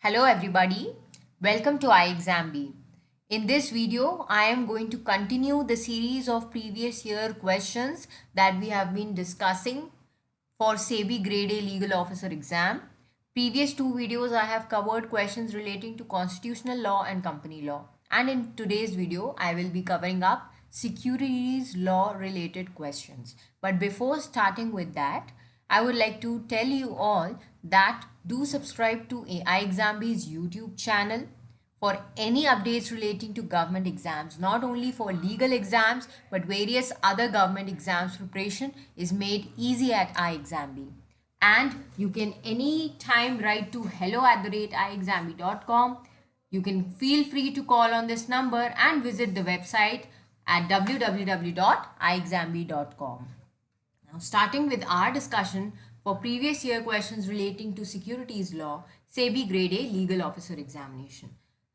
Hello everybody, welcome to iExamB. In this video, I am going to continue the series of previous year questions that we have been discussing for SEBI Grade A Legal Officer exam. Previous two videos I have covered questions relating to constitutional law and company law. And in today's video, I will be covering up securities law related questions. But before starting with that, I would like to tell you all that do subscribe to iExamB's YouTube channel for any updates relating to government exams. Not only for legal exams but various other government exams preparation is made easy at iExamB. And you can anytime write to hello@iexamb.com. You can feel free to call on this number and visit the website at www.iexamb.com. Now, starting with our discussion for previous year questions relating to securities law, SEBI Grade A Legal Officer Examination.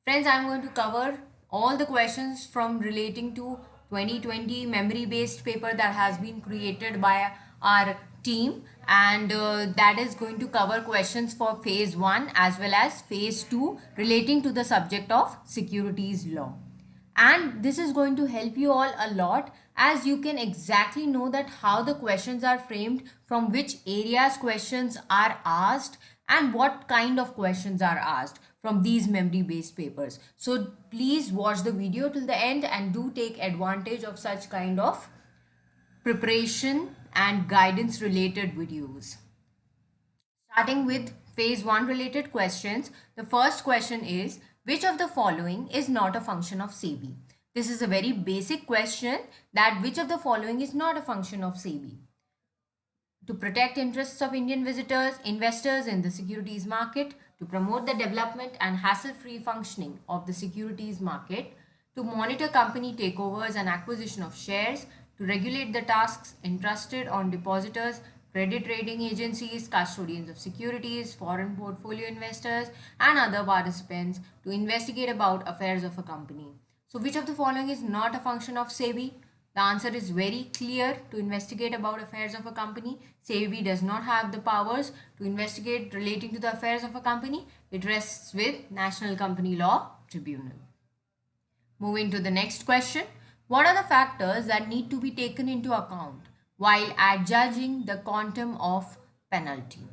Friends, I'm going to cover all the questions from relating to 2020 memory-based paper that has been created by our team, and that is going to cover questions for phase 1 as well as phase 2 relating to the subject of securities law. And this is going to help you all a lot, as you can exactly know that how the questions are framed, from which areas questions are asked, and what kind of questions are asked from these memory based papers. So please watch the video till the end and do take advantage of such kind of preparation and guidance related videos. Starting with phase 1 related questions, the first question is, which of the following is not a function of SEBI? This is a very basic question, that which of the following is not a function of SEBI? To protect interests of Indian investors in the securities market, to promote the development and hassle-free functioning of the securities market, to monitor company takeovers and acquisition of shares, to regulate the tasks entrusted on depositors, credit rating agencies, custodians of securities, foreign portfolio investors, and other participants, to investigate about affairs of a company. So which of the following is not a function of SEBI? The answer is very clear. To investigate about affairs of a company, SEBI does not have the powers to investigate relating to the affairs of a company. It rests with National Company Law Tribunal. Moving to the next question. What are the factors that need to be taken into account while adjudging the quantum of penalty?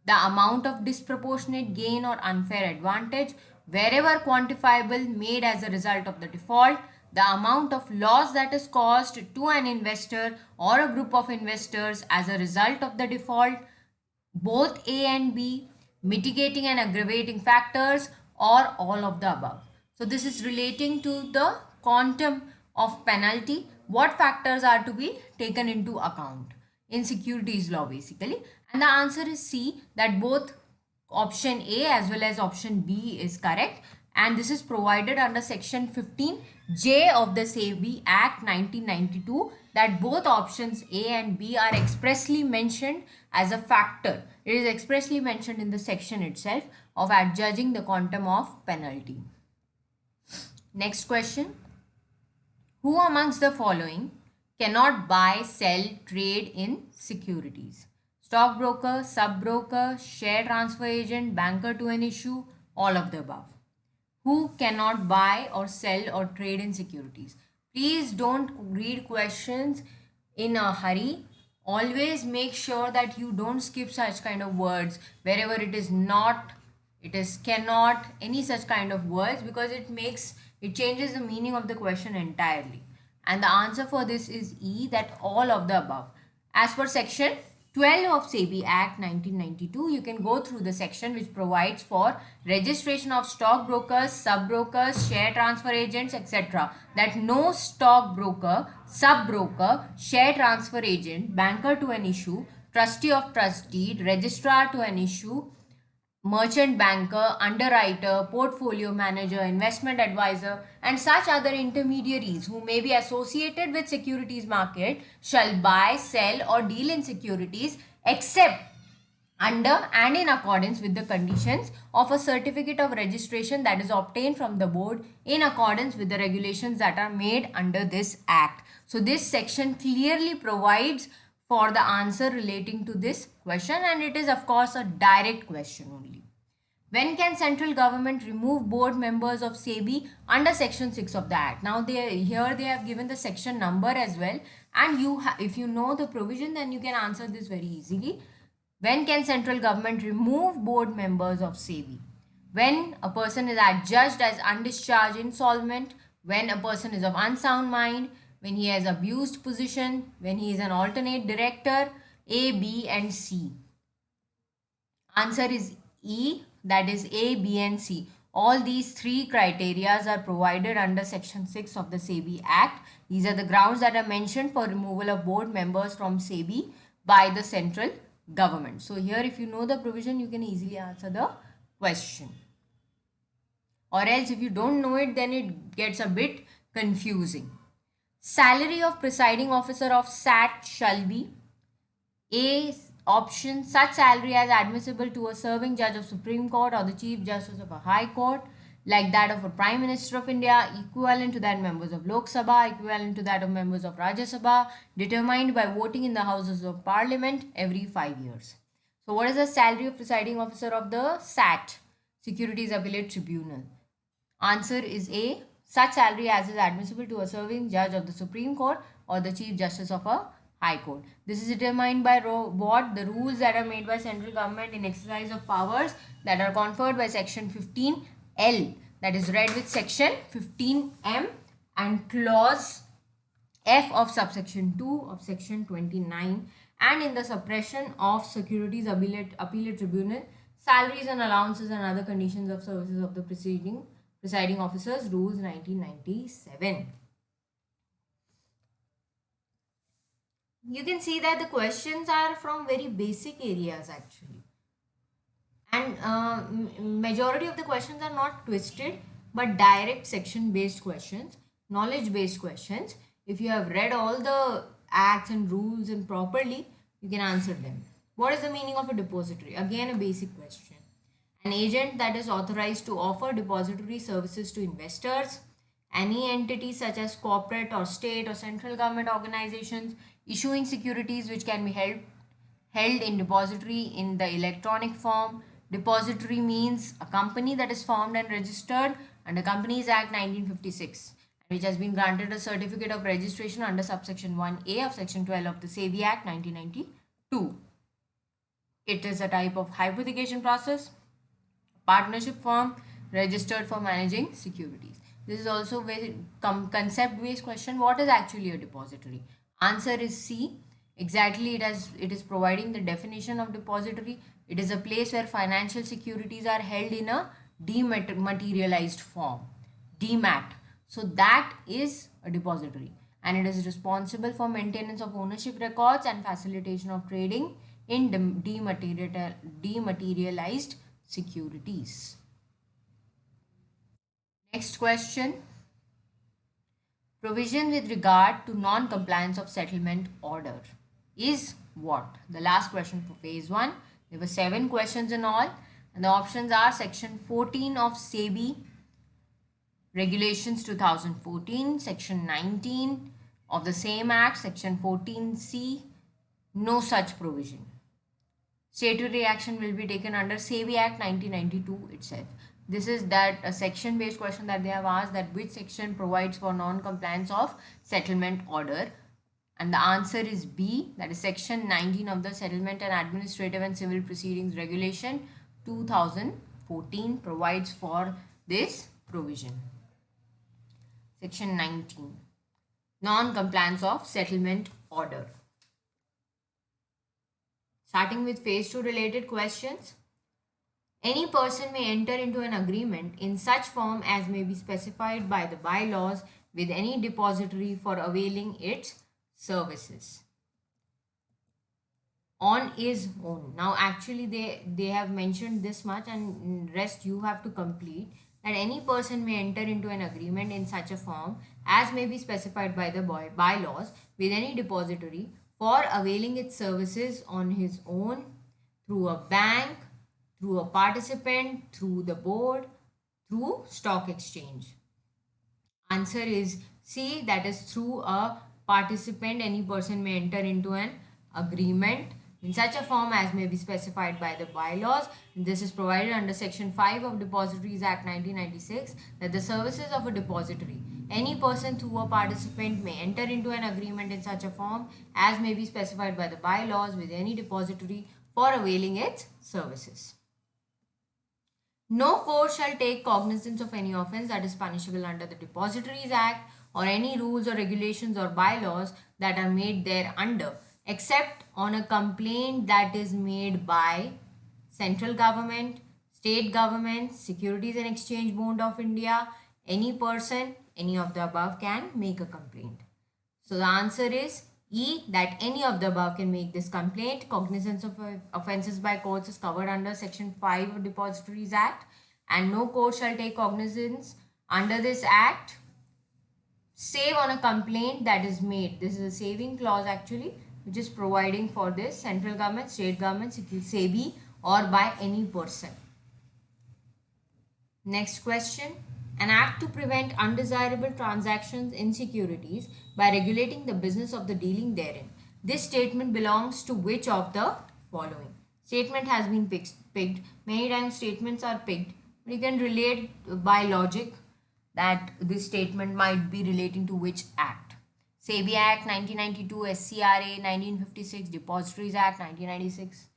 The amount of disproportionate gain or unfair advantage, wherever quantifiable, made as a result of the default, the amount of loss that is caused to an investor or a group of investors as a result of the default, both A and B, mitigating and aggravating factors, or all of the above. So this is relating to the quantum of penalty. What factors are to be taken into account in securities law basically? And the answer is C, that both option A as well as option B is correct, and this is provided under section 15J of the SEBI Act 1992, that both options A and B are expressly mentioned as a factor. It is expressly mentioned in the section itself of adjudging the quantum of penalty. Next question. Who amongst the following cannot buy, sell, trade in securities? Stockbroker, sub-broker, share transfer agent, banker to an issue, all of the above. Who cannot buy or sell or trade in securities? Please don't read questions in a hurry. Always make sure that you don't skip such kind of words wherever it is not, it is cannot, any such kind of words, because it changes the meaning of the question entirely. And the answer for this is E, that all of the above. As per section 12 of SEBI Act 1992, you can go through the section which provides for registration of stockbrokers, sub-brokers, share transfer agents, etc. That no stockbroker, sub-broker, share transfer agent, banker to an issue, trustee of trust deed, registrar to an issue, merchant banker, underwriter, portfolio manager, investment advisor, and such other intermediaries who may be associated with securities market shall buy, sell, or deal in securities except under and in accordance with the conditions of a certificate of registration that is obtained from the board in accordance with the regulations that are made under this act. So this section clearly provides for the answer relating to this question, and it is of course a direct question only. When can central government remove board members of SEBI under section 6 of the act? Now here they have given the section number as well, and if you know the provision, then you can answer this very easily. When can central government remove board members of SEBI? When a person is adjudged as undischarged insolvent, when a person is of unsound mind, when he has abused position, when he is an alternate director, A, B and C. Answer is E, that is A, B and C. All these three criteria are provided under section 6 of the SEBI Act. These are the grounds that are mentioned for removal of board members from SEBI by the central government. So here if you know the provision, you can easily answer the question. Or else if you don't know it, then it gets a bit confusing. Salary of presiding officer of SAT shall be A option, such salary as admissible to a serving judge of Supreme Court or the Chief Justice of a High Court, like that of a Prime Minister of India, equivalent to that members of Lok Sabha, equivalent to that of members of Rajya Sabha, determined by voting in the Houses of Parliament every 5 years. So what is the salary of presiding officer of the SAT, Securities Appellate Tribunal? Answer is A, such salary as is admissible to a serving judge of the Supreme Court or the Chief Justice of a High Court. This is determined by what? The rules that are made by central government in exercise of powers that are conferred by section 15L, that is read with section 15M and clause F of subsection 2 of section 29, and in the suppression of Securities Appellate Tribunal, salaries and allowances and other conditions of services of the presiding officers, rules 1997. You can see that the questions are from very basic areas actually, and majority of the questions are not twisted but direct section based questions, knowledge based questions. If you have read all the acts and rules and properly, you can answer them. What is the meaning of a depository? Again, a basic question. An agent that is authorized to offer depository services to investors. Any entity such as corporate or state or central government organizations issuing securities which can be held in depository in the electronic form. Depository means a company that is formed and registered under Companies Act 1956, which has been granted a certificate of registration under subsection 1A of section 12 of the SEBI Act 1992. It is a type of hypothecation process, partnership firm registered for managing securities. This is also very concept based question. What is actually a depository? Answer is C. Exactly, it is providing the definition of depository. It is a place where financial securities are held in a dematerialized form, DMAT. So that is a depository, and it is responsible for maintenance of ownership records and facilitation of trading in dematerialized securities. Next question. Provision with regard to non-compliance of settlement order is what? The last question for phase 1. There were 7 questions in all, and the options are section 14 of SEBI Regulations 2014, section 19 of the same act, section 14C, no such provision. Statutory action will be taken under SEBI Act 1992 itself. This is that a section based question that they have asked, that which section provides for non-compliance of settlement order, and the answer is B, that is section 19 of the Settlement and Administrative and Civil Proceedings Regulation 2014 provides for this provision. Section 19, non-compliance of settlement order. Starting with phase 2 related questions. Any person may enter into an agreement in such form as may be specified by the bylaws with any depository for availing its services on his own. Now actually they have mentioned this much, and rest you have to complete, that any person may enter into an agreement in such a form as may be specified by the bylaws with any depository for availing its services on his own, through a bank, through a participant, through the board, through stock exchange. Answer is C, that is through a participant. Any person may enter into an agreement in such a form as may be specified by the bylaws. This is provided under Section 5 of Depositories Act 1996, that the services of a depository, any person through a participant may enter into an agreement in such a form as may be specified by the bylaws with any depository for availing its services. No court shall take cognizance of any offence that is punishable under the Depositories Act or any rules or regulations or bylaws that are made thereunder, except on a complaint that is made by central government, state government, Securities and Exchange Board of India, any person, any of the above can make a complaint. So the answer is E, that any of the above can make this complaint. Cognizance of offences by courts is covered under Section 5 of Depositories Act, and no court shall take cognizance under this act save on a complaint that is made. This is a saving clause actually, which is providing for this central government, state government, SEBI, or by any person. Next question. An act to prevent undesirable transactions in securities by regulating the business of the dealing therein. This statement belongs to which of the following? Statement has been picked. Many times statements are picked. You can relate by logic that this statement might be relating to which act. SEBI Act 1992, SCRA 1956, Depositories Act 1996.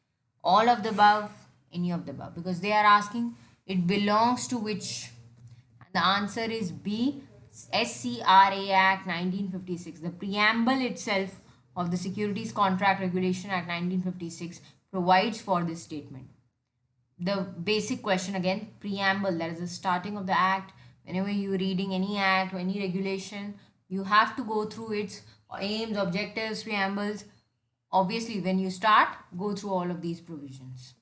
All of the above, any of the above, because they are asking it belongs to which. The answer is B, SCRA Act 1956. The preamble itself of the Securities Contract Regulation Act 1956 provides for this statement. The basic question again, preamble, that is the starting of the act. Whenever you are reading any act or any regulation, you have to go through its aims, objectives, preambles. Obviously, when you start, go through all of these provisions.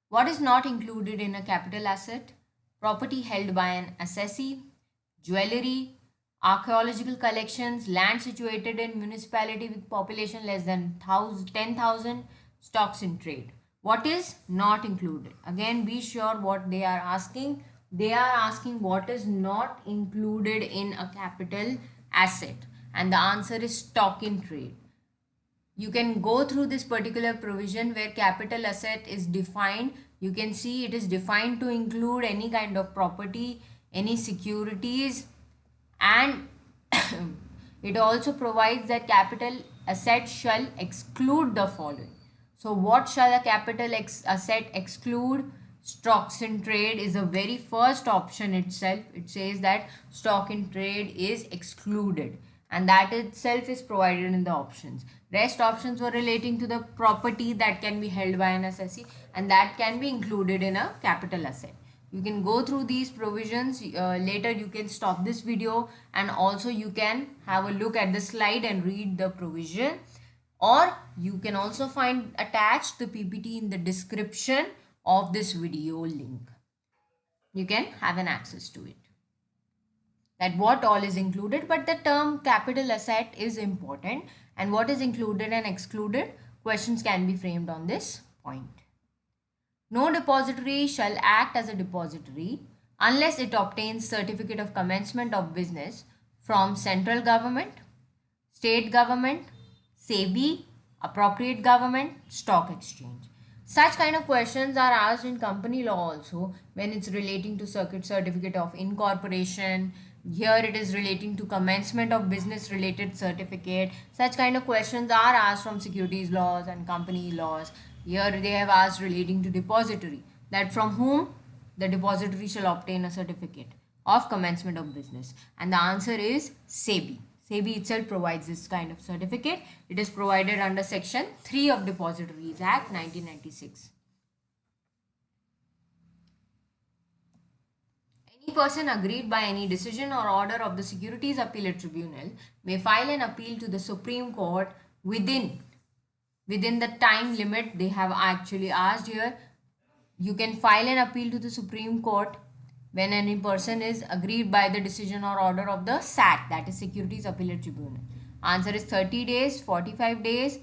What is not included in a capital asset? Property held by an assessee, jewelry, archaeological collections, land situated in municipality with population less than 10,000, stocks in trade. What is not included? Again, be sure what they are asking. They are asking what is not included in a capital asset, and the answer is stock in trade. You can go through this particular provision where capital asset is defined. You can see it is defined to include any kind of property, any securities, and it also provides that capital asset shall exclude the following. So what shall a capital asset exclude? Stocks in trade is the very first option itself. It says that stock in trade is excluded, and that itself is provided in the options. Rest options were relating to the property that can be held by an assessee, and that can be included in a capital asset. You can go through these provisions. Later you can stop this video and also you can have a look at the slide and read the provision, or you can also find attached the PPT in the description of this video link. You can have an access to it, that what all is included, but the term capital asset is important, and what is included and excluded, questions can be framed on this point. No depository shall act as a depository unless it obtains certificate of commencement of business from central government, state government, SEBI, appropriate government, stock exchange. Such kind of questions are asked in company law also when it's relating to certificate of incorporation. Here it is relating to commencement of business related certificate. Such kind of questions are asked from securities laws and company laws. Here they have asked relating to depository, that from whom the depository shall obtain a certificate of commencement of business, and the answer is SEBI. SEBI itself provides this kind of certificate. It is provided under Section 3 of Depositories Act 1996. Any person aggrieved by any decision or order of the Securities Appellate Tribunal may file an appeal to the Supreme Court within the time limit they have actually asked here. You can file an appeal to the Supreme Court when any person is aggrieved by the decision or order of the SAT, that is Securities Appellate Tribunal. Answer is 30 days, 45 days,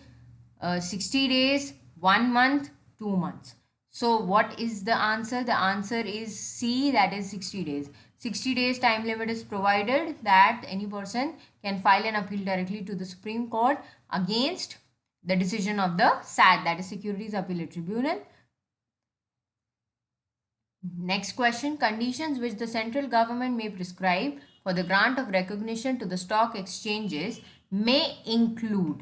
60 days, 1 month, 2 months. So what is the answer? The answer is C, that is 60 days. 60 days time limit is provided that any person can file an appeal directly to the Supreme Court against the decision of the SAT, that is Securities Appellate Tribunal. Next question, conditions which the central government may prescribe for the grant of recognition to the stock exchanges may include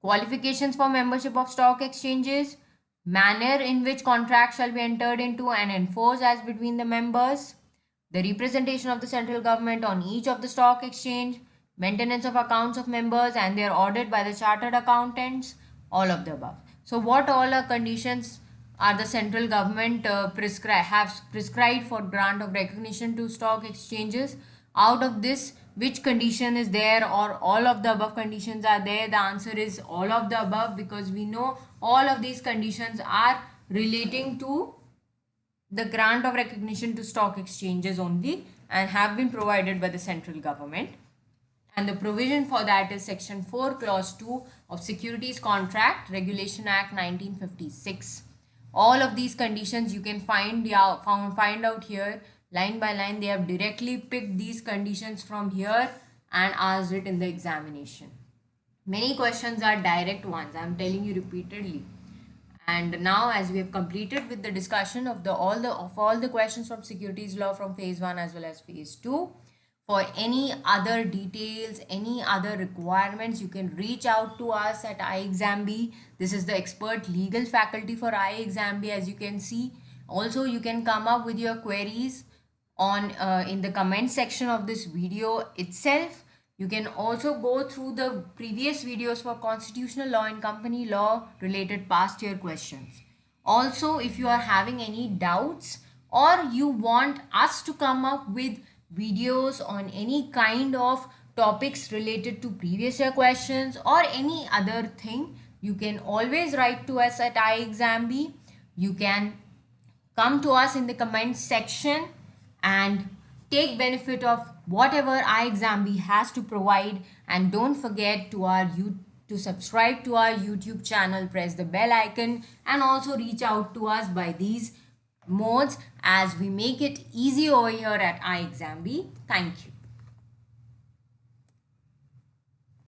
qualifications for membership of stock exchanges, manner in which contracts shall be entered into and enforced as between the members, the representation of the central government on each of the stock exchange, maintenance of accounts of members and their audit by the chartered accountants, all of the above. So what all are conditions are the central government prescribed for grant of recognition to stock exchanges? Out of this, which condition is there, or all of the above conditions are there? The answer is all of the above, because we know all of these conditions are relating to the grant of recognition to stock exchanges only and have been provided by the central government. And the provision for that is section 4 clause 2 of Securities Contract Regulation Act 1956. All of these conditions you can find out here line by line. They have directly picked these conditions from here and asked it in the examination. Many questions are direct ones, I am telling you repeatedly. And now, as we have completed with the discussion of all the questions from securities law from phase 1 as well as phase 2, for any other details, any other requirements, you can reach out to us at iExamB. This is the expert legal faculty for iExamB, as you can see. Also, you can come up with your queries on in the comment section of this video itself. You can also go through the previous videos for constitutional law and company law related past year questions. Also, if you are having any doubts or you want us to come up with videos on any kind of topics related to previous year questions or any other thing, you can always write to us at iExamB. You can come to us in the comment section and take benefit of whatever iExamB has to provide. And don't forget to subscribe to our YouTube channel, press the bell icon, and also reach out to us by these modes as we make it easy over here at iExamB. Thank you.